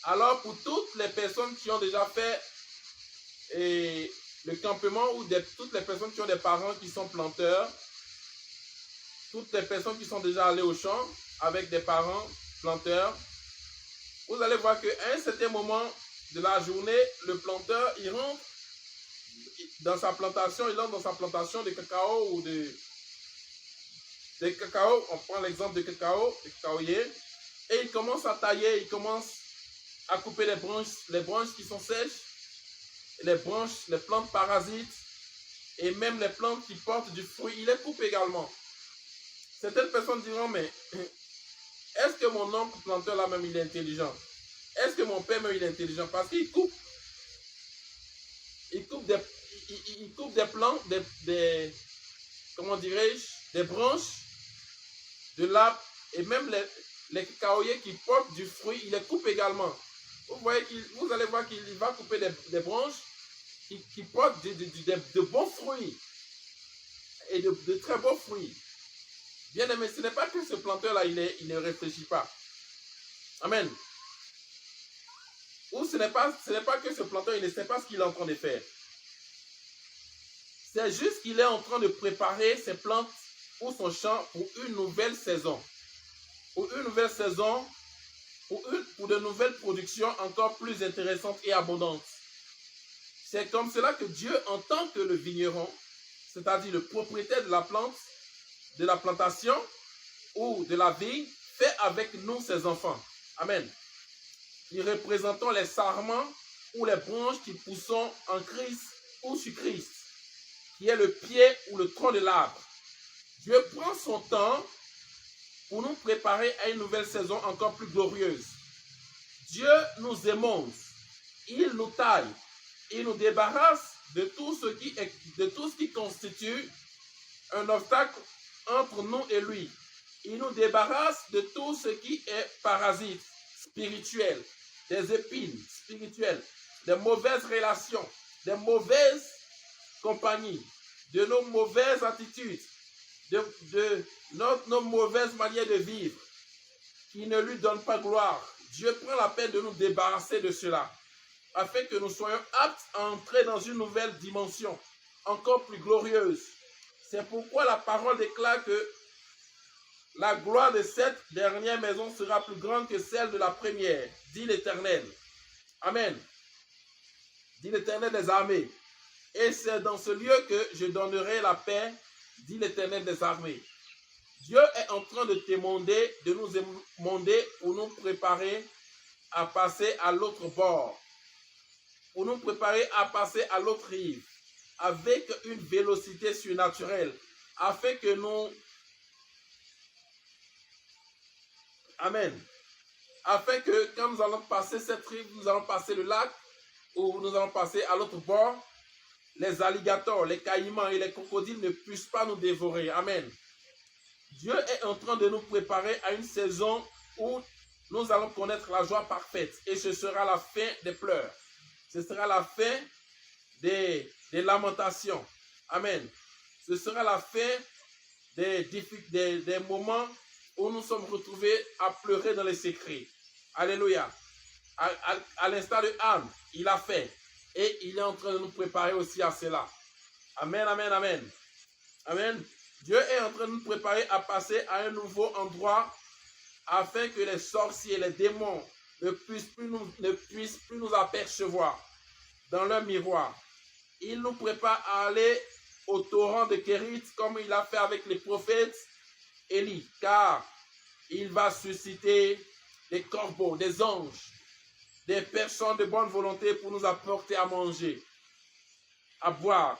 Alors, pour toutes les personnes qui ont déjà fait le campement ou toutes les personnes qui ont des parents qui sont planteurs, toutes les personnes qui sont déjà allées au champ avec des parents planteurs, vous allez voir qu'à un certain moment de la journée, le planteur, il rentre dans sa plantation, de cacao ou de cacao. On prend l'exemple de cacao, de cacaoyer, et il commence à tailler, il commence à couper les branches qui sont sèches, les plantes parasites, et même les plantes qui portent du fruit, il les coupe également. Certaines personnes diront, mais est-ce que mon oncle planteur là même il est intelligent? Est-ce que mon père même il est intelligent? Parce qu'il coupe des plantes, comment dirais-je, des branches de l'arbre, et même les cacaoyers qui portent du fruit, il les coupe également. Vous allez voir qu'il va couper des branches qui portent de bons fruits et de très beaux fruits. Bien aimé, ce n'est pas que ce planteur-là, il ne réfléchit pas. Amen. Ou ce n'est pas que ce planteur, il ne sait pas ce qu'il est en train de faire. C'est juste qu'il est en train de préparer ses plantes ou son champ pour une nouvelle saison. Pour une nouvelle saison, pour de nouvelles productions encore plus intéressantes et abondantes. C'est comme cela que Dieu, en tant que le vigneron, c'est-à-dire le propriétaire de la plante, de la plantation ou de la vigne, fait avec nous ses enfants. Amen. Nous représentons les sarments ou les branches qui poussent en Christ ou sur Christ, qui est le pied ou le tronc de l'arbre. Dieu prend son temps pour nous préparer à une nouvelle saison encore plus glorieuse. Dieu nous émonce, il nous taille, il nous débarrasse de tout ce qui constitue un obstacle entre nous et lui. Il nous débarrasse de tout ce qui est parasite spirituel, des épines spirituelles, des mauvaises relations, des mauvaises compagnies, de nos mauvaises attitudes, de nos mauvaises manières de vivre qui ne lui donnent pas gloire. Dieu prend la peine de nous débarrasser de cela afin que nous soyons aptes à entrer dans une nouvelle dimension encore plus glorieuse. C'est pourquoi la parole déclare que la gloire de cette dernière maison sera plus grande que celle de la première, dit l'Éternel. Amen. Dit l'Éternel des armées. Et c'est dans ce lieu que je donnerai la paix, dit l'Éternel des armées. Dieu est en train de t'émonder, de nous émonder pour nous préparer à passer à l'autre bord, pour nous préparer à passer à l'autre rive, avec une vélocité surnaturelle, afin que nous... Amen. Afin que quand nous allons passer cette rive, nous allons passer le lac, ou nous allons passer à l'autre bord, les alligators, les caïmans et les crocodiles ne puissent pas nous dévorer. Amen. Dieu est en train de nous préparer à une saison où nous allons connaître la joie parfaite. Et ce sera la fin des pleurs. Ce sera la fin des lamentations. Amen. Ce sera la fin des moments où nous sommes retrouvés à pleurer dans les secrets. Alléluia. À l'instar de Anne, il a fait. Et il est en train de nous préparer aussi à cela. Amen, amen, amen. Amen. Dieu est en train de nous préparer à passer à un nouveau endroit afin que les sorciers, les démons ne puissent plus nous apercevoir dans leur miroir. Il nous prépare à aller au torrent de Kérit comme il a fait avec les prophètes Élie, car il va susciter des corbeaux, des anges, des personnes de bonne volonté pour nous apporter à manger, à boire